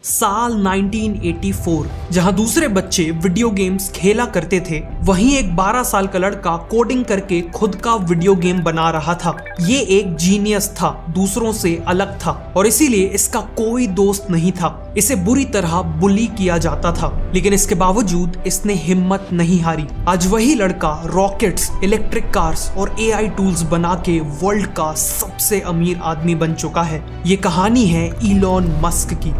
साल 1984 जहां दूसरे बच्चे वीडियो गेम्स खेला करते थे, वहीं एक 12 साल का लड़का कोडिंग करके खुद का वीडियो गेम बना रहा था। ये एक जीनियस था, दूसरों से अलग था और इसीलिए इसका कोई दोस्त नहीं था। इसे बुरी तरह बुली किया जाता था, लेकिन इसके बावजूद इसने हिम्मत नहीं हारी। आज वही लड़का रॉकेट्स, इलेक्ट्रिक कार्स और एआई टूल्स बना के वर्ल्ड का सबसे अमीर आदमी बन चुका है। ये कहानी है इलॉन मस्क की।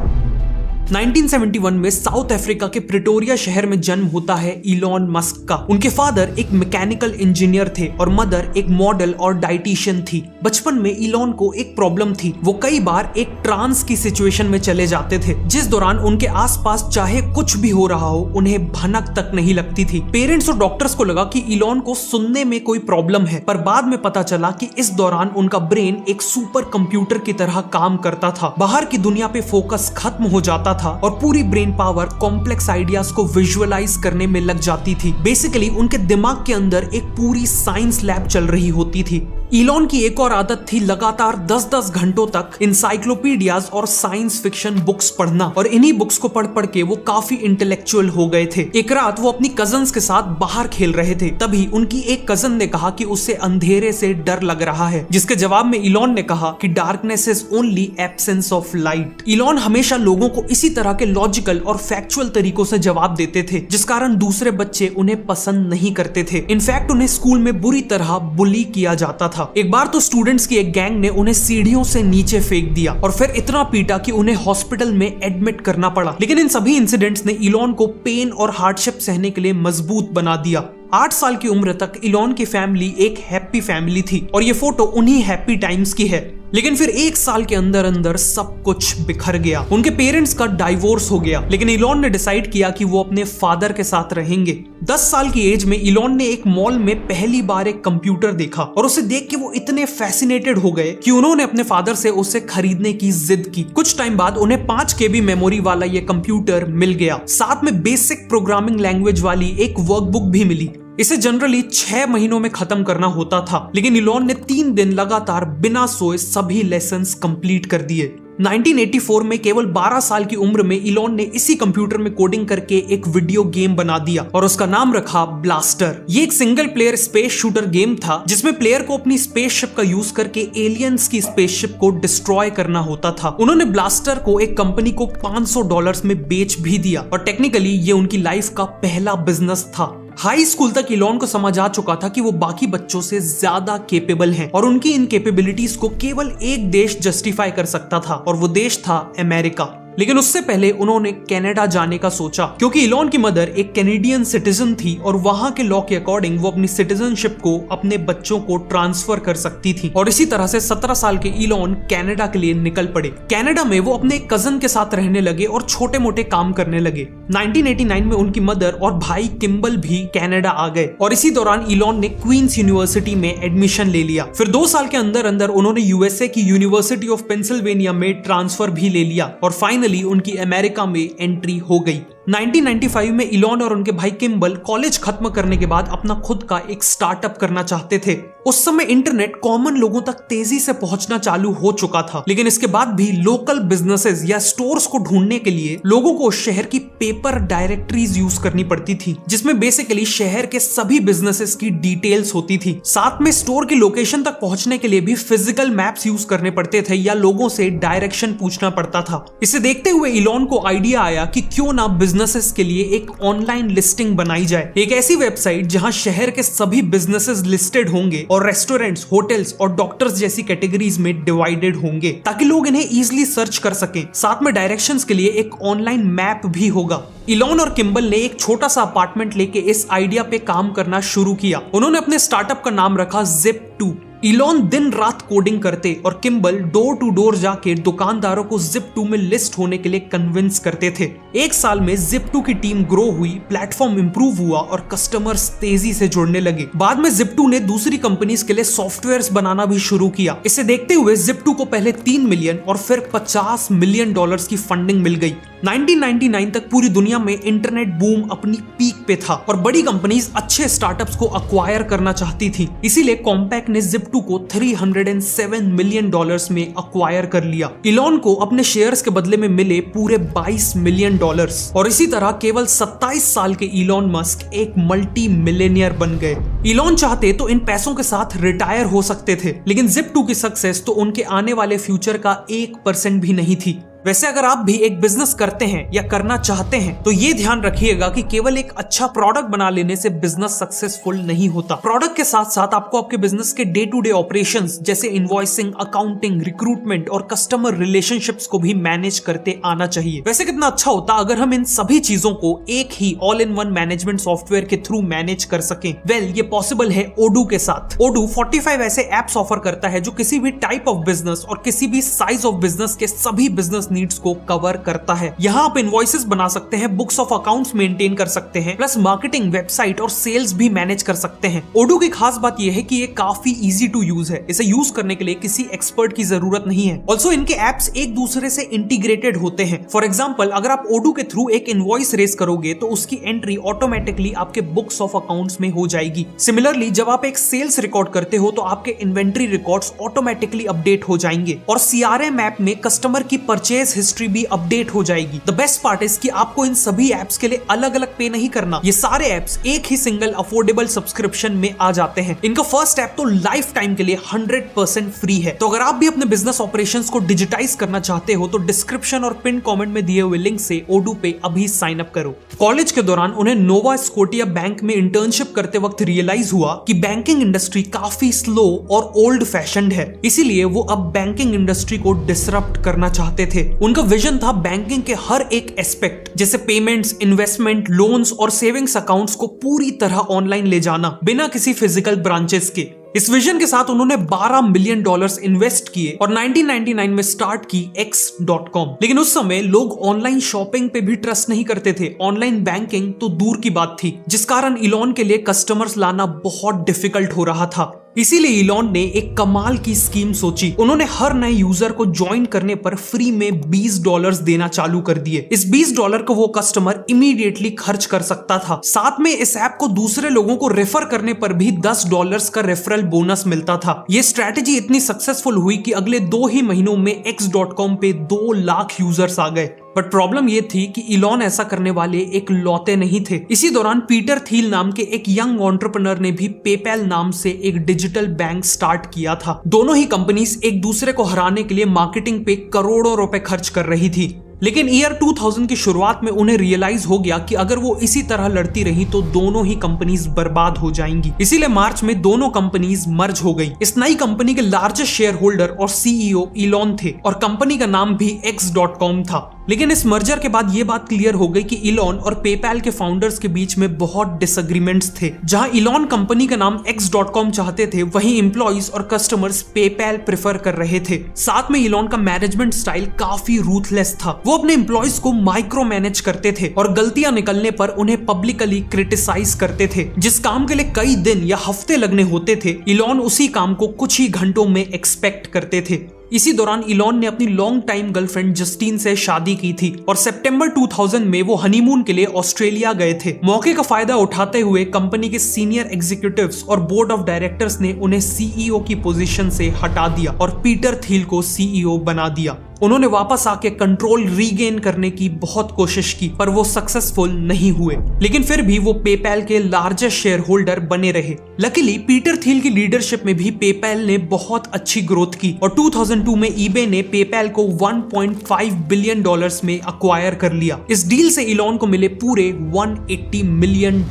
1971 में साउथ अफ्रीका के प्रिटोरिया शहर में जन्म होता है इलॉन मस्क का। उनके फादर एक मैकेनिकल इंजीनियर थे और मदर एक मॉडल और डाइटिशियन थी। बचपन में इलॉन को एक प्रॉब्लम थी, वो कई बार एक ट्रांस की सिचुएशन में चले जाते थे, जिस दौरान उनके आसपास चाहे कुछ भी हो रहा हो उन्हें भनक तक नहीं लगती थी। पेरेंट्स और डॉक्टर्स को लगा कि इलॉन को सुनने में कोई प्रॉब्लम है, पर बाद में पता चला कि इस दौरान उनका ब्रेन एक सुपर कंप्यूटर की तरह काम करता था। बाहर की दुनिया पे फोकस खत्म हो जाता था और पूरी ब्रेन पावर कॉम्प्लेक्स आइडियाज को विजुअलाइज करने में लग जाती थी। बेसिकली उनके दिमाग के अंदर एक पूरी साइंस लैब चल रही होती थी। इलॉन की एक और आदत थी लगातार 10-10 घंटों तक इंसाइक्लोपीडियाज और साइंस फिक्शन बुक्स पढ़ना, और इन्हीं बुक्स को पढ़ पढ़ के वो काफी इंटेलेक्चुअल हो गए थे। एक रात वो अपनी कजन्स के साथ बाहर खेल रहे थे, तभी उनकी एक कजन ने कहा कि उसे अंधेरे से डर लग रहा है, जिसके जवाब में इलॉन ने कहा कि darkness is only absence of light. Elon हमेशा लोगों को इसी तरह के लॉजिकल और फैक्चुअल तरीकों से जवाब देते थे, जिस कारण दूसरे बच्चे उन्हें पसंद नहीं करते थे। इनफैक्ट उन्हें स्कूल में बुरी तरह बुली किया जाता था। एक बार तो स्टूडेंट्स की एक गैंग ने उन्हें सीढ़ियों से नीचे फेंक दिया और फिर इतना पीटा कि उन्हें हॉस्पिटल में एडमिट करना पड़ा। लेकिन इन सभी इंसिडेंट्स ने इलॉन को पेन और हार्डशिप सहने के लिए मजबूत बना दिया। 8 साल की उम्र तक इलॉन की फैमिली एक हैप्पी फैमिली थी और ये फोटो उन्हीं हैप्पी टाइम्स की है। लेकिन फिर 1 साल के अंदर अंदर सब कुछ बिखर गया। उनके पेरेंट्स का डाइवोर्स हो गया, लेकिन इलॉन ने डिसाइड किया कि वो अपने फादर के साथ रहेंगे। 10 साल की एज में इलॉन ने एक मॉल में पहली बार एक कंप्यूटर देखा और उसे देख के वो इतने फैसिनेटेड हो गए कि उन्होंने अपने फादर से उसे खरीदने की जिद की। कुछ टाइम बाद उन्हें 5 KB मेमोरी वाला ये कंप्यूटर मिल गया, साथ में बेसिक प्रोग्रामिंग लैंग्वेज वाली एक वर्कबुक भी मिली। इसे जनरली 6 महीनों में खत्म करना होता था, लेकिन इलॉन ने 3 दिन लगातार बिना सोए सभी लेसन्स कंप्लीट कर दिए। 1984 में केवल 12 साल की उम्र में इलॉन ने इसी कंप्यूटर में कोडिंग करके एक वीडियो गेम बना दिया और उसका नाम रखा ब्लास्टर। ये एक single player space shooter game था, जिसमें प्लेयर को अपनी स्पेसशिप का यूज करके एलियंस की स्पेसशिप को डिस्ट्रॉय करना होता था। उन्होंने ब्लास्टर को एक कंपनी को $500 में बेच भी दिया और टेक्निकली ये उनकी लाइफ का पहला बिजनेस था। हाई स्कूल तक इलॉन को समझ आ चुका था कि वो बाकी बच्चों से ज्यादा केपेबल हैं और उनकी इन कैपेबिलिटीज को केवल एक देश जस्टिफाई कर सकता था और वो देश था अमेरिका। लेकिन उससे पहले उन्होंने कनाडा जाने का सोचा, क्योंकि इलॉन की मदर एक कैनेडियन सिटीजन थी और वहां के लॉ के अकॉर्डिंग वो अपनी सिटीजनशिप को अपने बच्चों को ट्रांसफर कर सकती थी। और इसी तरह से 17 साल के इलॉन कनाडा के लिए निकल पड़े। कनाडा में वो अपने कजन के साथ रहने लगे और छोटे मोटे काम करने लगे। 1989 में उनकी मदर और भाई किम्बल भी कनाडा आ गए और इसी दौरान इलॉन ने क्वींस यूनिवर्सिटी में एडमिशन ले लिया। फिर 2 साल के अंदर अंदर उन्होंने यूएसए की यूनिवर्सिटी ऑफ पेंसिल्वेनिया में ट्रांसफर भी ले लिया और फाइनली उनकी अमेरिका में एंट्री हो गई। 1995 में इलॉन और उनके भाई किम्बल कॉलेज खत्म करने के बाद अपना खुद का एक स्टार्टअप करना चाहते थे। उस समय इंटरनेट कॉमन लोगों तक तेजी से पहुंचना चालू हो चुका था, लेकिन इसके बाद भी लोकल बिजनेसेस या स्टोर्स को ढूंढने के लिए लोगों को शहर की पेपर डायरेक्टरीज यूज करनी पड़ती थी, जिसमें बेसिकली शहर के सभी बिजनेसेस की डिटेल्स होती थी। साथ में स्टोर की लोकेशन तक पहुंचने के लिए भी फिजिकल मैप्स यूज करने पड़ते थे या लोगों से डायरेक्शन पूछना पड़ता था। इसे देखते हुए इलॉन को आइडिया आया कि क्यों ना बिजनेसेस के लिए एक ऑनलाइन लिस्टिंग बनाई जाए, एक ऐसी वेबसाइट जहां शहर के सभी बिजनेसेस लिस्टेड होंगे और रेस्टोरेंट्स, होटल्स और डॉक्टर्स जैसी कैटेगरीज में डिवाइडेड होंगे, ताकि लोग इन्हें इजीली सर्च कर सकें। साथ में डायरेक्शंस के लिए एक ऑनलाइन मैप भी होगा। इलॉन और किम्बल ने एक छोटा सा अपार्टमेंट लेके इस आइडिया पे काम करना शुरू किया। उन्होंने अपने स्टार्टअप का नाम रखा Zip2। इलॉन दिन रात कोडिंग करते और किम्बल डोर टू डोर जाके दुकानदारों को Zip2 में लिस्ट होने के लिए कन्विंस करते थे। 1 साल में Zip2 की टीम ग्रो हुई, प्लेटफॉर्म इंप्रूव हुआ और कस्टमर्स तेजी से जुड़ने लगे। बाद में Zip2 ने दूसरी कंपनीज के लिए सॉफ्टवेयर्स बनाना भी शुरू किया। इसे देखते हुए Zip2 को पहले 3 मिलियन और फिर $50 मिलियन की फंडिंग मिल गई। 1999 तक पूरी दुनिया में इंटरनेट बूम अपनी पीक पे था और बड़ी कंपनीज अच्छे स्टार्टअप्स को अक्वायर करना चाहती थी। इसीलिए कॉम्पैक ने Zip2 Zip2 को $307 मिलियन में अक्वायर कर लिया। इलॉन को अपने शेयर्स के बदले में मिले पूरे $22 मिलियन और इसी तरह केवल 27 साल के इलॉन मस्क एक मल्टी मिलियनियर बन गए। इलॉन चाहते तो इन पैसों के साथ रिटायर हो सकते थे, लेकिन Zip2 की सक्सेस तो उनके आने वाले फ्यूचर का 1% भी नहीं थी। वैसे अगर आप भी एक बिजनेस करते हैं या करना चाहते हैं तो ये ध्यान रखिएगा कि केवल एक अच्छा प्रोडक्ट बना लेने से बिजनेस सक्सेसफुल नहीं होता। प्रोडक्ट के साथ साथ आपको आपके बिजनेस के डे टू डे ऑपरेशंस जैसे इनवॉइसिंग, अकाउंटिंग, रिक्रूटमेंट और कस्टमर रिलेशनशिप्स को भी मैनेज करते आना चाहिए। वैसे कितना अच्छा होता अगर हम इन सभी चीजों को एक ही all in one management software के थ्रू मैनेज कर सकें। वेल, ये पॉसिबल है Odoo के साथ। Odoo 45 ऐसे एप्स ऑफर करता है जो किसी भी टाइप ऑफ बिजनेस और किसी भी साइज ऑफ बिजनेस के सभी बिजनेस नीड्स को कवर करता है। यहाँ आप इनवॉइसेस बना सकते हैं, बुक्स ऑफ अकाउंट्स मेंटेन कर सकते हैं, प्लस मार्केटिंग, वेबसाइट और सेल्स भी मैनेज कर सकते हैं। Odoo की खास बात यह है कि ये काफी इजी टू यूज है। इसे यूज करने के लिए किसी एक्सपर्ट की जरूरत नहीं है। ऑल्सो इनके एप्स एक दूसरे से इंटीग्रेटेड होते हैं। फॉर एग्जाम्पल, अगर आप Odoo के थ्रू एक इनवॉइस रेस करोगे तो उसकी एंट्री ऑटोमेटिकली आपके बुक्स ऑफ अकाउंट्स में हो जाएगी। सिमिलरली, जब आप एक सेल्स रिकॉर्ड करते हो तो आपके इन्वेंट्री रिकॉर्ड्स ऑटोमेटिकली अपडेट हो जाएंगे और CRM ऐप में कस्टमर की परचेज हिस्ट्री भी अपडेट हो जाएगी। द बेस्ट पार्ट इज कि आपको इन सभी एप्स के लिए अलग अलग पे नहीं करना। ये सारे एप्स एक ही सिंगल अफोर्डेबल सब्सक्रिप्शन में आ जाते हैं। इनका फर्स्ट ऐप तो लाइफ टाइम के लिए 100% फ्री है। तो अगर आप भी अपने बिजनेस ऑपरेशंस को डिजिटाइज करना चाहते हो तो डिस्क्रिप्शन और पिन कमेंट में दिए हुए लिंक से Odoo पे अभी साइन अप करो। कॉलेज के दौरान उन्हें नोवा स्कोटिया बैंक में इंटर्नशिप करते वक्त रियलाइज हुआ कि बैंकिंग इंडस्ट्री काफी स्लो और ओल्ड फैशन्ड है, इसीलिए वो अब बैंकिंग इंडस्ट्री को डिसरप्ट करना चाहते थे। उनका विजन था बैंकिंग के हर एक एस्पेक्ट जैसे पेमेंट्स, इन्वेस्टमेंट, लोन्स और सेविंग्स अकाउंट्स को पूरी तरह ऑनलाइन ले जाना बिना किसी फिजिकल ब्रांचेस के। इस विजन के साथ उन्होंने $12 मिलियन इन्वेस्ट किए और 1999 में स्टार्ट की X.com। लेकिन उस समय लोग ऑनलाइन शॉपिंग पे भी ट्रस्ट नहीं करते थे, ऑनलाइन बैंकिंग तो दूर की बात थी, जिस कारण इलॉन के लिए कस्टमर्स लाना बहुत डिफिकल्ट हो रहा था। इसीलिए इलॉन ने एक कमाल की स्कीम सोची। उन्होंने हर नए यूजर को ज्वाइन करने पर फ्री में $20 देना चालू कर दिए। इस $20 को वो कस्टमर इमीडिएटली खर्च कर सकता था। साथ में इस ऐप को दूसरे लोगों को रेफर करने पर भी $10 का रेफरल बोनस मिलता था। ये स्ट्रैटेजी इतनी सक्सेसफुल हुई कि अगले 2 ही महीनों में X.com पे 2 लाख यूजर्स आ गए। बट प्रॉब्लम ये थी कि इलॉन ऐसा करने वाले एक लौते नहीं थे। इसी दौरान पीटर थील नाम के एक यंग एंटरप्रेन्योर ने भी पेपैल नाम से एक डिजिटल बैंक स्टार्ट किया था। दोनों ही कंपनीज एक दूसरे को हराने के लिए मार्केटिंग पे करोड़ों रुपए खर्च कर रही थी। लेकिन ईयर 2000 की शुरुआत में उन्हें रियलाइज हो गया कि अगर वो इसी तरह लड़ती रही तो दोनों ही कंपनीज बर्बाद हो जाएंगी। इसीलिए मार्च में दोनों कंपनीज मर्ज हो गई। इस नई कंपनी के लार्जेस्ट शेयर होल्डर और CEO इलॉन थे और कंपनी का नाम भी X.com था। लेकिन इस मर्जर के बाद ये बात क्लियर हो गई कि इलॉन और पेपैल के फाउंडर्स के बीच में बहुत डिसएग्रीमेंट्स थे। जहां इलॉन कंपनी का नाम X.com चाहते थे, वहीं एम्प्लॉइज और कस्टमर्स पेपैल प्रेफर कर रहे थे। साथ में इलॉन का मैनेजमेंट स्टाइल काफी रूथलेस था। वो अपने एम्प्लॉइज को माइक्रो मैनेज करते थे और गलतियां निकलने पर उन्हें पब्लिकली क्रिटिसाइज करते थे। जिस काम के लिए कई दिन या हफ्ते लगने होते थे, इलॉन उसी काम को कुछ ही घंटों में एक्सपेक्ट करते थे। इसी दौरान इलॉन ने अपनी लॉन्ग टाइम गर्लफ्रेंड जस्टिन से शादी की थी और सितंबर 2000 में वो हनीमून के लिए ऑस्ट्रेलिया गए थे। मौके का फायदा उठाते हुए कंपनी के सीनियर एग्जीक्यूटिव्स और बोर्ड ऑफ डायरेक्टर्स ने उन्हें CEO की पोजीशन से हटा दिया और पीटर थील को CEO बना दिया। उन्होंने वापस आके कंट्रोल रीगेन करने की बहुत कोशिश की, पर वो सक्सेसफुल नहीं हुए। लेकिन फिर भी वो पेपैल के लार्जेस्ट शेयर होल्डर बने रहे। लकीली पीटर थील की लीडरशिप में भी पेपैल ने बहुत अच्छी ग्रोथ की और 2002 में eBay ने पेपैल को $1.5 बिलियन में अक्वायर कर लिया। इस डील से इलॉन को मिले पूरे $180 मिलियन।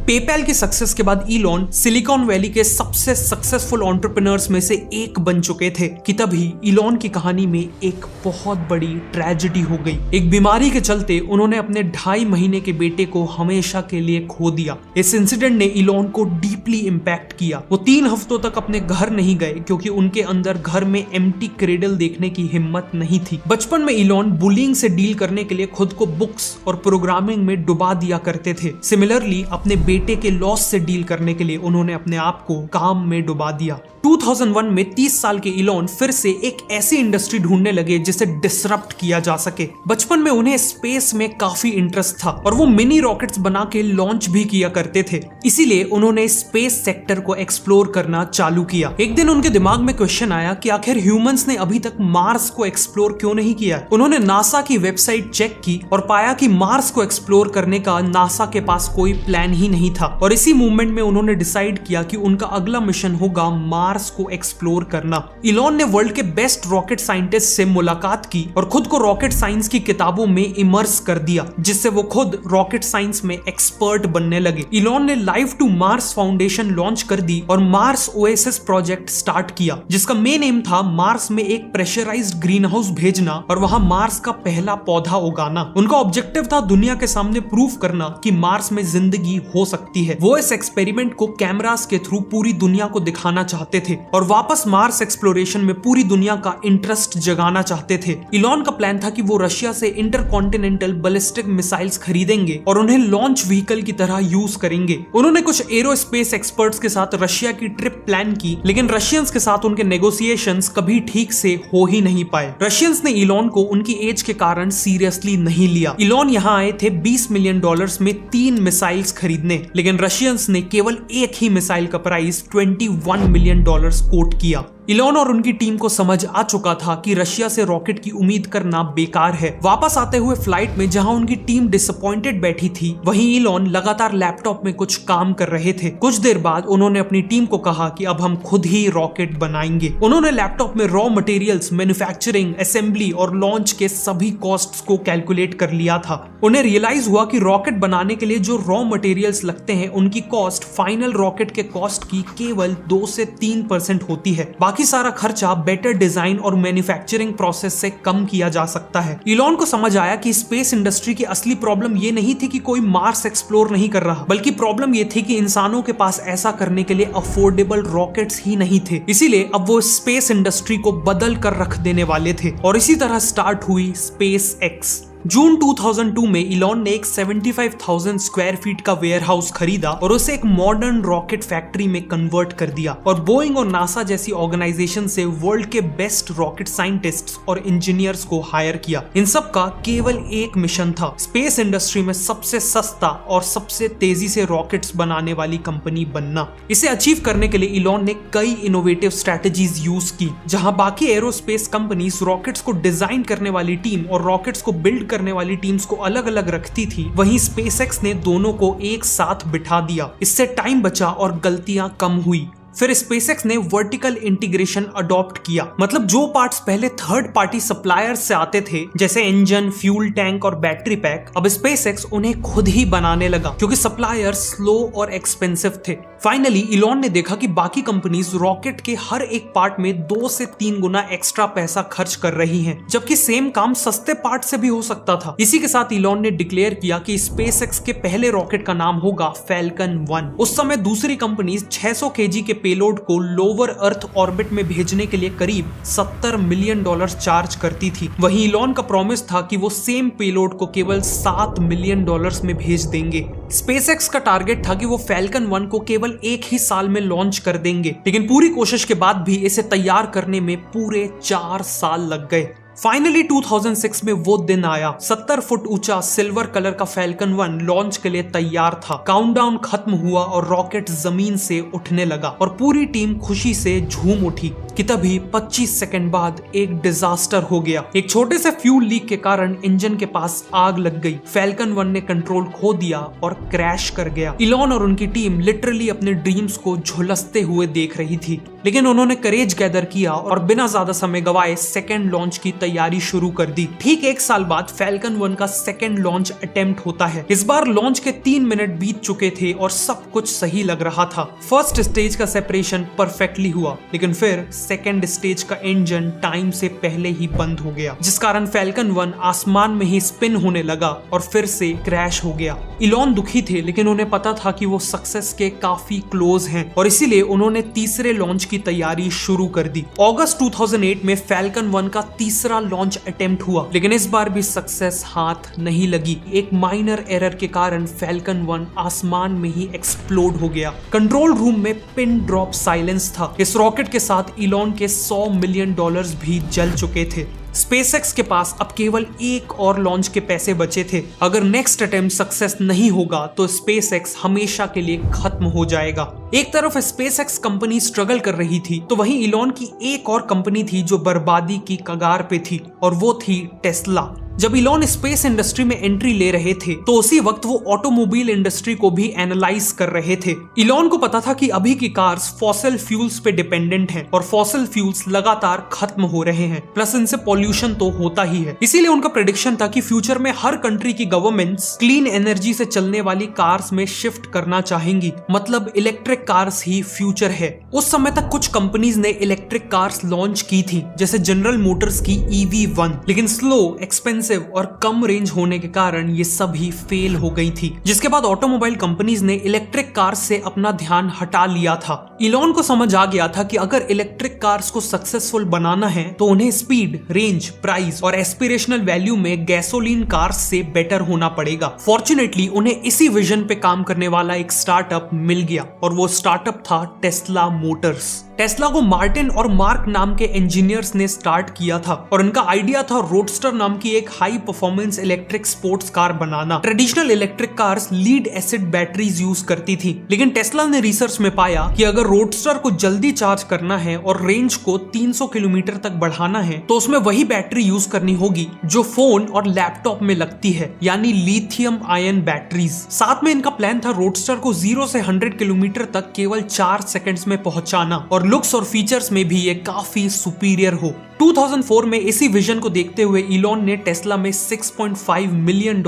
पेपैल की सक्सेस के बाद इलॉन सिलिकॉन वैली के सबसे सक्सेसफुल एंटरप्रेन्योर्स में से एक बन चुके थे कि तभी इलॉन की कहानी में एक बहुत बड़ी ट्रेजेडी हो गई। एक बीमारी के चलते उन्होंने अपने 2.5 महीने के बेटे को हमेशा के लिए खो दिया। इस इंसिडेंट ने इलॉन को डीपली इम्पैक्ट किया। वो 3 हफ्तों तक अपने घर नहीं गए क्योंकि उनके अंदर घर में एम्प्टी क्रेडल देखने की हिम्मत नहीं थी। बचपन में इलॉन बुलिंग से डील करने के लिए खुद को बुक्स और प्रोग्रामिंग में डुबा दिया करते थे। सिमिलरली अपने बेटे के लॉस से डील करने के लिए उन्होंने अपने आप को काम में डुबा दिया। 2001 में 30 साल के इलॉन फिर से एक ऐसी इंडस्ट्री ढूंढने लगे जिसे डिसरप्ट किया जा सके। बचपन में उन्हें स्पेस में काफी इंटरेस्ट था और वो मिनी रॉकेट्स बना के लॉन्च भी किया करते थे, इसीलिए उन्होंने स्पेस सेक्टर को एक्सप्लोर करना चालू किया। एक दिन उनके दिमाग में क्वेश्चन आया कि आखिर ह्यूमंस ने अभी तक मार्स को एक्सप्लोर क्यों नहीं किया। उन्होंने नासा की वेबसाइट चेक की और पाया कि मार्स को एक्सप्लोर करने का नासा के पास कोई प्लान ही नहीं था, और इसी मूवमेंट में उन्होंने डिसाइड किया कि उनका अगला मिशन होगा मार्स को एक्सप्लोर करना। इलॉन ने वर्ल्ड के बेस्ट रॉकेट साइंटिस्ट से मुलाकात की और खुद को रॉकेट साइंस की किताबों में इमर्स कर दिया, जिससे वो खुद रॉकेट साइंस में एक्सपर्ट बनने लगे। इलॉन ने life to Mars foundation launch कर दी और मार्स ओएसिस प्रोजेक्ट स्टार्ट किया, जिसका मेन एम था मार्स में एक प्रेशराइज्ड ग्रीन हाउस भेजना और वहां मार्स का पहला पौधा उगाना। उनका ऑब्जेक्टिव था दुनिया के सामने प्रूफ करना कि मार्स में जिंदगी हो सकती है। वो इस एक्सपेरिमेंट को कैमरास के थ्रू पूरी दुनिया को दिखाना चाहते थे और वापस मार्स एक्सप्लोरेशन में पूरी दुनिया का इंटरेस्ट जगाना चाहते थे। इलॉन का प्लान था कि वो रशिया से इंटरकॉन्टिनेंटल बैलिस्टिक मिसाइल्स खरीदेंगे और उन्हें लॉन्च व्हीकल की तरह यूज करेंगे। उन्होंने कुछ एरोस्पेस एक्सपर्ट्स के साथ रशिया की ट्रिप प्लान की, लेकिन रशियंस के साथ उनके नेगोशिएशंस कभी ठीक से हो ही नहीं पाए। रशियंस ने इलॉन को उनकी एज के कारण सीरियसली नहीं लिया। इलॉन यहाँ आए थे $20 मिलियन में 3 मिसाइल्स खरीदने, लेकिन रशियंस ने केवल एक ही मिसाइल का प्राइस $21 मिलियन कोट किया। इलॉन और उनकी टीम को समझ आ चुका था कि रशिया से रॉकेट की उम्मीद करना बेकार है। वापस आते हुए फ्लाइट में जहां उनकी टीम डिसअपॉइंटेड बैठी थी, वहीं इलॉन लगातार लैपटॉप में कुछ काम कर रहे थे। कुछ देर बाद उन्होंने अपनी टीम को कहा कि अब हम खुद ही रॉकेट बनाएंगे। उन्होंने लैपटॉप में रॉ मटेरियल्स, मैन्युफैक्चरिंग, असेंबली और लॉन्च के सभी कॉस्ट्स को कैलकुलेट कर लिया था। उन्हें रियलाइज हुआ कि रॉकेट बनाने के लिए जो रॉ मटेरियल्स लगते हैं उनकी कॉस्ट फाइनल रॉकेट के कॉस्ट की केवल 2 से 3% होती है। बाकी सारा खर्चा बेटर डिजाइन और मैन्युफैक्चरिंग प्रोसेस से कम किया जा सकता है। इलॉन को समझ आया कि स्पेस इंडस्ट्री की असली प्रॉब्लम ये नहीं थी कि कोई मार्स एक्सप्लोर नहीं कर रहा, बल्कि प्रॉब्लम ये थी कि इंसानों के पास ऐसा करने के लिए अफोर्डेबल रॉकेट्स ही नहीं थे। इसीलिए अब वो स्पेस इंडस्ट्री को बदल कर रख देने वाले थे और इसी तरह स्टार्ट हुई स्पेस एक्स। जून 2002 में इलॉन ने एक 75,000 स्क्वायर फीट का वेयरहाउस खरीदा और उसे एक मॉडर्न रॉकेट फैक्ट्री में कन्वर्ट कर दिया और बोइंग और नासा जैसी ऑर्गेनाइजेशन से वर्ल्ड के बेस्ट रॉकेट साइंटिस्ट्स और इंजीनियर्स को हायर किया। इन सब का केवल एक मिशन था, स्पेस इंडस्ट्री में सबसे सस्ता और सबसे तेजी से रॉकेट्स बनाने वाली कंपनी बनना। इसे अचीव करने के लिए इलॉन ने कई इनोवेटिव स्ट्रेटजीज यूज की। जहां बाकी एरोस्पेस कंपनीज रॉकेट्स को डिजाइन करने वाली टीम और रॉकेट्स को बिल्ड करने वाली टीम्स को अलग अलग रखती थी, वहीं स्पेसएक्स ने दोनों को एक साथ बिठा दिया। इससे टाइम बचा और गलतियां कम हुई। फिर स्पेसएक्स ने वर्टिकल इंटीग्रेशन अडॉप्ट किया, मतलब जो पार्ट्स पहले थर्ड पार्टी सप्लायर्स से आते थे जैसे इंजन, फ्यूल टैंक और बैटरी पैक, अब स्पेसएक्स उन्हें खुद ही बनाने लगा क्योंकि सप्लायर्स स्लो और एक्सपेंसिव थे। फाइनली इलॉन ने देखा कि बाकी कंपनीज रॉकेट के हर एक पार्ट में 2 से 3 गुना एक्स्ट्रा पैसा खर्च कर रही हैं, जबकि सेम काम सस्ते पार्ट से भी हो सकता था। इसी के साथ इलॉन ने डिक्लेयर किया कि स्पेसएक्स के पहले रॉकेट का नाम होगा फैल्कन 1। उस समय दूसरी कंपनीज 600 kg के पेलोड को लोअर अर्थ ऑर्बिट में भेजने के लिए करीब $70 मिलियन चार्ज करती थी। वहीं इलॉन का प्रॉमिस था कि वो सेम पेलोड को केवल $7 मिलियन में भेज देंगे। स्पेसएक्स का टारगेट था कि वो फैल्कन 1 को केवल एक ही साल में लॉन्च कर देंगे, लेकिन पूरी कोशिश के बाद भी इसे तैयार करने में पूरे 4 साल लग गए। फाइनली 2006 में वो दिन आया। 70 फुट ऊंचा सिल्वर कलर का फैल्कन 1 लॉन्च के लिए तैयार था। काउंटडाउन खत्म हुआ और रॉकेट जमीन से उठने लगा और पूरी टीम खुशी से झूम उठी कि तभी 25 सेकंड बाद एक डिजास्टर हो गया। एक छोटे से फ्यूल लीक के कारण इंजन के पास आग लग गई। फैल्कन 1 ने कंट्रोल खो दिया और क्रैश कर गया। इलॉन और उनकी टीम लिटरली अपने ड्रीम्स को झुलसते हुए देख रही थी, लेकिन उन्होंने करेज गैदर किया और बिना ज्यादा समय गवाए सेकंड लॉन्च की तैयारी शुरू कर दी। ठीक 1 साल बाद फैल्कन 1 का सेकंड लॉन्च अटेम्प्ट होता है। इस बार लॉन्च के 3 मिनट बीत चुके थे और सब कुछ सही लग रहा था। फर्स्ट स्टेज का सेपरेशन परफेक्टली हुआ, लेकिन फिर सेकंड स्टेज का इंजन टाइम से पहले ही बंद हो गया, जिस कारण फैल्कन 1 आसमान में ही स्पिन होने लगा और फिर से क्रैश हो गया। इलॉन दुखी थे, लेकिन उन्हें पता था कि वो सक्सेस के काफी क्लोज हैं और इसीलिए उन्होंने तीसरे लॉन्च की की तैयारी शुरू कर दी। अगस्त 2008 में फैल्कन 1 का तीसरा लॉन्च अटेम्प्ट हुआ, लेकिन इस बार भी सक्सेस हाथ नहीं लगी। एक माइनर एरर के कारण फैल्कन 1 आसमान में ही एक्सप्लोड हो गया। कंट्रोल रूम में पिन ड्रॉप साइलेंस था। इस रॉकेट के साथ इलॉन के $100 मिलियन भी जल चुके थे। स्पेसएक्स के पास अब केवल एक और लॉन्च के पैसे बचे थे। अगर नेक्स्ट अटेम्प्ट सक्सेस नहीं होगा तो स्पेसएक्स हमेशा के लिए खत्म हो जाएगा। एक तरफ स्पेसएक्स कंपनी स्ट्रगल कर रही थी, तो वहीं इलॉन की एक और कंपनी थी जो बर्बादी की कगार पे थी, और वो थी टेस्ला। जब इलॉन स्पेस इंडस्ट्री में एंट्री ले रहे थे तो उसी वक्त वो ऑटोमोबाइल इंडस्ट्री को भी एनालाइज कर रहे थे। इलॉन को पता था कि अभी की कार्स फॉसिल फ्यूल्स पे डिपेंडेंट हैं और फॉसिल फ्यूल्स लगातार खत्म हो रहे हैं, प्लस इनसे पॉल्यूशन तो होता ही है। इसीलिए उनका प्रेडिक्शन था कि फ्यूचर में हर कंट्री की गवर्नमेंट्स क्लीन एनर्जी से चलने वाली कार्स में शिफ्ट करना चाहेंगी, मतलब इलेक्ट्रिक कार्स ही फ्यूचर है। उस समय तक कुछ कंपनीज ने इलेक्ट्रिक कार्स लॉन्च की थी, जैसे जनरल मोटर्स की EV1, लेकिन स्लो, एक्सपेंसिव और कम रेंज होने के कारण ये सभी फेल हो गई थी। जिसके बाद ऑटोमोबाइल कंपनीज ने इलेक्ट्रिक कार्स से अपना ध्यान हटा लिया था। इलॉन को समझ आ गया था कि अगर इलेक्ट्रिक कार्स को सक्सेसफुल बनाना है तो उन्हें स्पीड, रेंज, प्राइस और एस्पिरेशनल वैल्यू में गैसोलीन कार्स से बेटर होना पड़ेगा। फॉर्चुनेटली उन्हें इसी विजन पे काम करने वाला एक स्टार्टअप मिल गया, और वो स्टार्टअप था टेस्ला मोटर्स। टेस्ला को मार्टिन और मार्क नाम के इंजीनियर्स ने स्टार्ट किया था, और इनका आइडिया था रोडस्टर नाम की एक high performance electric sports car बनाना। Traditional electric cars lead acid batteries use करती थी, लेकिन टेस्ला ने रिसर्च में पाया कि अगर रोडस्टर को जल्दी चार्ज करना है और रेंज को 300 किलोमीटर तक बढ़ाना है तो उसमें वही बैटरी यूज करनी होगी जो फोन और लैपटॉप में लगती है, यानी लिथियम आयन बैटरीज। साथ में इनका प्लान था रोडस्टर को 0 से 100 किलोमीटर तक केवल 4 सेकंड्स में पहुंचाना, और लुक्स और फीचर्स में भी ये काफी सुपीरियर हो। 2004 में इसी विजन को देखते हुए इलॉन ने टेस्ला में $6.5 मिलियन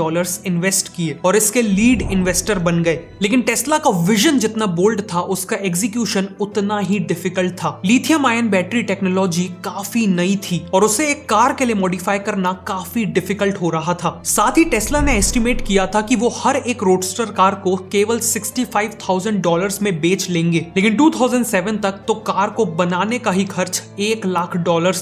इन्वेस्ट किए और इसके लीड इन्वेस्टर बन गए। लेकिन टेस्ला का विजन जितना बोल्ड था, उसका एग्जीक्यूशन उतना ही डिफिकल्ट था। लिथियम आयन बैटरी टेक्नोलॉजी काफी नई थी और उसे एक कार के लिए मॉडिफाई करना काफी डिफिकल्ट हो रहा था। साथ ही टेस्ला ने एस्टिमेट किया था कि वो हर एक रोडस्टर कार को केवल $65,000 में बेच लेंगे, लेकिन 2007 तक तो कार को बनाने का ही खर्च $1 लाख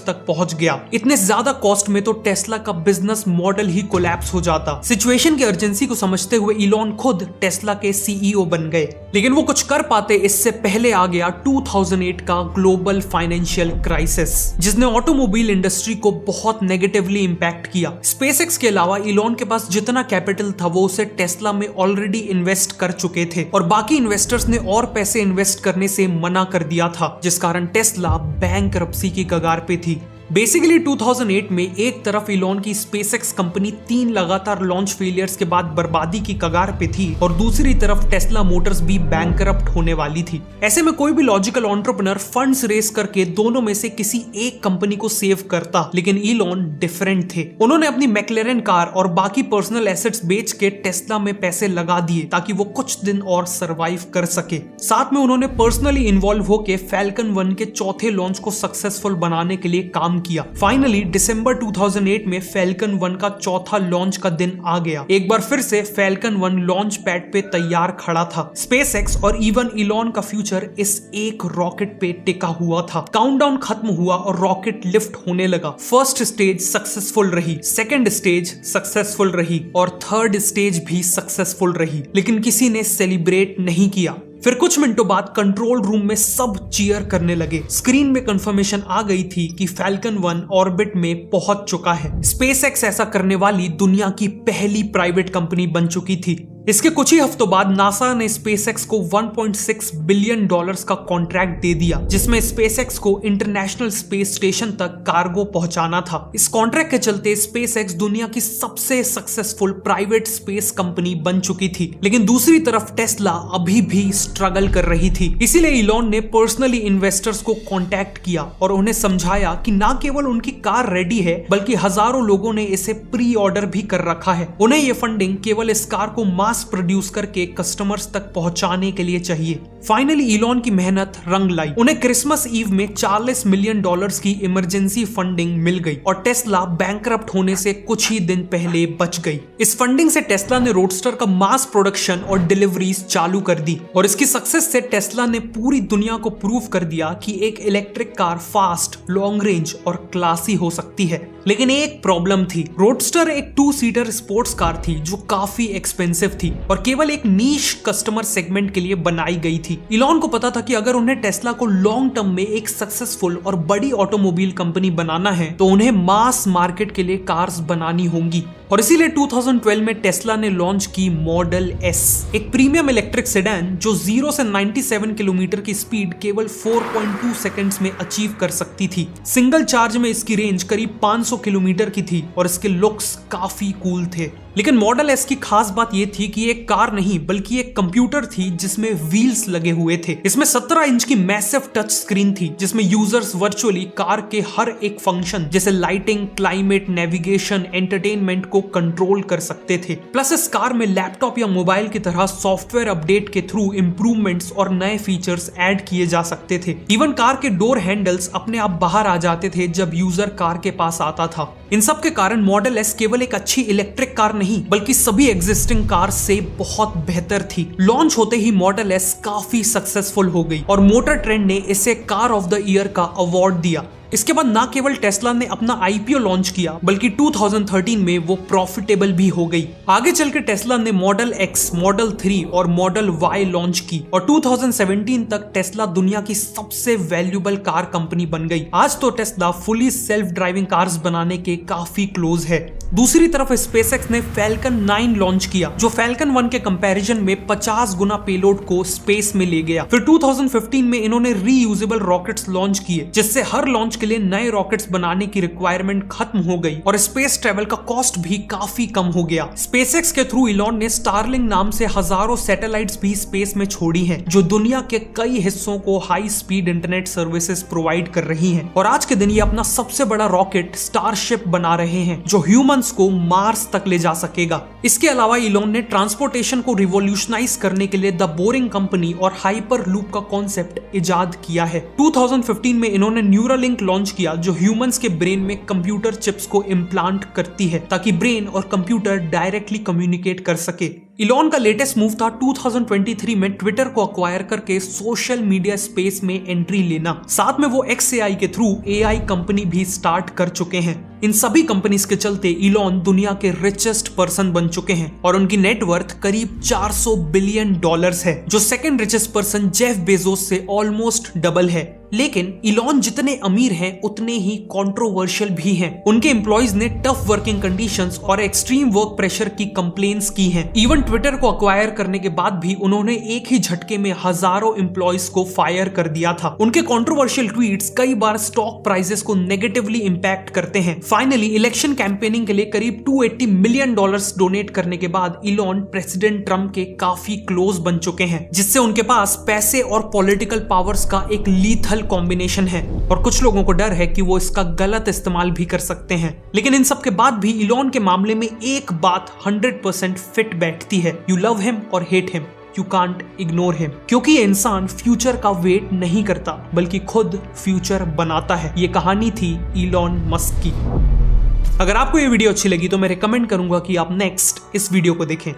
तक पहुंच गया। इतने ज्यादा कॉस्ट में तो टेस्ला का बिजनेस मॉडल ही कोलैप्स हो जाता। सिचुएशन की अर्जेंसी को समझते हुए इलॉन खुद टेस्ला के CEO बन गए, लेकिन वो कुछ कर पाते इससे पहले आ गया 2008 का ग्लोबल फाइनेंशियल क्राइसिस, जिसने ऑटोमोबाइल इंडस्ट्री को बहुत नेगेटिवली इंपैक्ट किया। स्पेसएक्स के अलावा इलॉन के पास जितना कैपिटल था वो उसे टेस्ला में ऑलरेडी इन्वेस्ट कर चुके थे, और बाकी इन्वेस्टर्स ने और पैसे इन्वेस्ट करने से मना कर दिया था, जिस कारण टेस्ला बैंकरप्सी की कगार पे थी। बेसिकली 2008 में एक तरफ इलॉन की स्पेसएक्स कंपनी 3 लगातार लॉन्च फेलियर्स के बाद बर्बादी की कगार पे थी, और दूसरी तरफ टेस्ला मोटर्स भी बैंकरप्ट होने वाली थी। ऐसे में कोई भी लॉजिकल एंटरप्रेन्योर फंड्स रेस करके दोनों में से किसी एक कंपनी को सेव करता, लेकिन इलॉन डिफरेंट थे। उन्होंने अपनी मैक्लेरन कार और बाकी पर्सनल एसेट्स बेच के टेस्ला में पैसे लगा दिए ताकि वो कुछ दिन और सरवाइव कर सके। साथ में उन्होंने पर्सनली इन्वॉल्व होकर फैल्कन 1 के चौथे लॉन्च को सक्सेसफुल बनाने के लिए काम किया। फाइनली दिसंबर 2008 में फैल्कन 1 का चौथा लॉन्च का दिन आ गया। एक बार फिर से फैल्कन 1 लॉन्च पैड पे तैयार खड़ा था। स्पेसएक्स और इवन इलॉन का फ्यूचर इस एक रॉकेट पे टिका हुआ था। काउंटडाउन खत्म हुआ और रॉकेट लिफ्ट होने लगा। फर्स्ट स्टेज सक्सेसफुल रही, सेकेंड स्टेज सक्सेसफुल रही और थर्ड स्टेज भी सक्सेसफुल रही, लेकिन किसी ने सेलिब्रेट नहीं किया। फिर कुछ मिनटों बाद कंट्रोल रूम में सब चीयर करने लगे। स्क्रीन में कंफर्मेशन आ गई थी कि फैल्कन 1 ऑर्बिट में पहुंच चुका है। स्पेसएक्स ऐसा करने वाली दुनिया की पहली प्राइवेट कंपनी बन चुकी थी। इसके कुछ ही हफ्तों बाद नासा ने स्पेसएक्स को $1.6 बिलियन का कॉन्ट्रैक्ट दे दिया, जिसमें स्पेसएक्स को इंटरनेशनल स्पेस स्टेशन तक कार्गो पहुंचाना था। इस कॉन्ट्रैक्ट के चलते स्पेसएक्स दुनिया की सबसे सक्सेसफुल प्राइवेट स्पेस कंपनी बन चुकी थी, लेकिन दूसरी तरफ टेस्ला अभी भी स्ट्रगल कर रही थी। इसीलिए इलॉन ने पर्सनली इन्वेस्टर्स को कॉन्टैक्ट किया और उन्हें समझाया कि न केवल उनकी कार रेडी है, बल्कि हजारों लोगों ने इसे प्री ऑर्डर भी कर रखा है। उन्हें ये फंडिंग केवल इस कार को मास मास प्रोड्यूस करके कस्टमर्स तक पहुंचाने के लिए चाहिए। फाइनली इलॉन की मेहनत रंग लाई। उन्हें क्रिसमस ईव में $40 मिलियन की इमरजेंसी फंडिंग मिल गई और टेस्ला बैंकरप्ट होने से कुछ ही दिन पहले बच गई। इस फंडिंग से टेस्ला ने रोडस्टर का मास प्रोडक्शन और डिलीवरीज चालू कर दी और इसकी सक्सेस से टेस्ला ने पूरी दुनिया को प्रूव कर दिया कि एक electric car fast, long range और क्लासी हो सकती है। लेकिन एक प्रॉब्लम थी। रोडस्टर एक 2 सीटर स्पोर्ट्स कार थी जो काफी एक्सपेंसिव थी और केवल एक नीश कस्टमर सेगमेंट के लिए बनाई गई थी। इलॉन को पता था कि अगर उन्हें टेस्ला को लॉन्ग टर्म में एक सक्सेसफुल और बड़ी ऑटोमोबाइल कंपनी बनाना है तो उन्हें मास मार्केट के लिए कार्स बनानी होंगी और इसीलिए 2012 में टेस्ला ने लॉन्च की मॉडल एस, एक प्रीमियम इलेक्ट्रिक सेडान जो 0 से 97 किलोमीटर की स्पीड केवल 4.2 सेकंड्स में अचीव कर सकती थी। सिंगल चार्ज में इसकी रेंज करीब 500 किलोमीटर की थी और इसके लुक्स काफी कूल थे। लेकिन मॉडल एस की खास बात यह थी कि एक कार नहीं बल्कि एक कंप्यूटर थी जिसमें व्हील्स लगे हुए थे। इसमें 17 इंच की मैसिव टच स्क्रीन थी जिसमें यूजर्स वर्चुअली कार के हर एक फंक्शन जैसे लाइटिंग, क्लाइमेट, नेविगेशन, एंटरटेनमेंट को कंट्रोल कर सकते थे। प्लस इस कार में लैपटॉप या मोबाइल की तरह सॉफ्टवेयर अपडेट के थ्रू इंप्रूवमेंट्स और नए फीचर्स ऐड किए जा सकते थे। इवन कार के डोर हैंडल्स अपने आप बाहर आ जाते थे जब यूजर कार के पास आता था। इन सब के कारण मॉडल एस केवल एक अच्छी इलेक्ट्रिक कार नहीं बल्कि सभी एग्जिस्टिंग कार से बहुत बेहतर थी। लॉन्च होते ही मॉडल एस काफी सक्सेसफुल हो गई और मोटर ट्रेंड ने इसे कार ऑफ द ईयर का अवार्ड दिया। इसके बाद ना केवल टेस्ला ने अपना आईपीओ लॉन्च किया बल्कि 2013 में वो प्रॉफिटेबल भी हो गई। आगे चल के टेस्ला ने मॉडल एक्स, मॉडल 3 और मॉडल वाई लॉन्च की और 2017 तक टेस्ला दुनिया की सबसे वैल्यूएबल कार कंपनी बन गई। आज तो Tesla fully self driving cars बनाने के काफी क्लोज है। दूसरी तरफ स्पेसएक्स ने फैल्कन 9 लॉन्च किया जो फैल्कन 1 के कंपैरिजन में 50 गुना पेलोड को स्पेस में ले गया। फिर 2015 में इन्होंने रीयूजेबल रॉकेट्स लॉन्च किए जिससे हर लॉन्च के लिए नए रॉकेट्स बनाने की रिक्वायरमेंट खत्म हो गई और स्पेस ट्रेवल का कॉस्ट भी काफी कम हो गया। स्पेसएक्स के थ्रू इलॉन ने स्टारलिंक नाम से हजारों सैटेलाइट्स भी स्पेस में छोड़ी हैं जो दुनिया के कई हिस्सों को high speed internet services provide कर रही हैं और आज के दिन ये अपना सबसे बड़ा रॉकेट स्टारशिप बना रहे हैं जो ह्यूमंस को मार्स तक ले जा सकेगा। इसके अलावा इलॉन ने ट्रांसपोर्टेशन को रिवॉल्यूशनाइज करने के लिए द बोरिंग कंपनी और हाइपर लूप का कॉन्सेप्ट इजाद किया है। 2015 में इन्होंने न्यूरालिंक लॉन्च किया जो ह्यूमंस के ब्रेन में कंप्यूटर चिप्स को इम्प्लांट करती है ताकि ब्रेन और कंप्यूटर डायरेक्टली कम्युनिकेट कर सके। इलॉन का लेटेस्ट मूव था 2023 में ट्विटर को अक्वायर करके सोशल मीडिया स्पेस में एंट्री लेना। साथ में वो XAI के थ्रू AI कंपनी भी स्टार्ट कर चुके हैं। इन सभी कंपनीज के चलते इलॉन दुनिया के रिचेस्ट पर्सन बन चुके हैं और उनकी नेटवर्थ करीब $400 बिलियन है जो second richest person Jeff Bezos से ऑलमोस्ट डबल है। लेकिन इलॉन जितने अमीर हैं उतने ही कंट्रोवर्शियल भी हैं। उनके एम्प्लॉइज ने टफ वर्किंग कंडीशंस और एक्सट्रीम वर्क प्रेशर की कंप्लेंट्स की हैं। इवन ट्विटर को अक्वायर करने के बाद भी उन्होंने एक ही झटके में हजारों एम्प्लॉइज को फायर कर दिया था। उनके कंट्रोवर्शियल ट्वीट्स कई बार स्टॉक प्राइसेस को नेगेटिवली इंपैक्ट करते हैं। फाइनली इलेक्शन कैंपेनिंग के लिए करीब $280 मिलियन डोनेट करने के बाद इलॉन प्रेसिडेंट ट्रम्प के काफी क्लोज बन चुके हैं जिससे उनके पास पैसे और पॉलिटिकल पावर्स का एक लीथल कॉम्बिनेशन है और कुछ लोगों को डर है कि वो इसका गलत इस्तेमाल भी कर सकते हैं। लेकिन इन सब के बाद भी इलॉन के मामले में एक बात 100% फिट बैठती है, यू लव हिम और hate him, you can't ignore him, क्योंकि ये इंसान फ्यूचर का वेट नहीं करता बल्कि खुद फ्यूचर बनाता है। ये कहानी थी इलॉन मस्क की। अगर आपको ये वीडियो अच्छी लगी तो मैं रिकमेंड करूंगा कि आप नेक्स्ट इस वीडियो को देखें।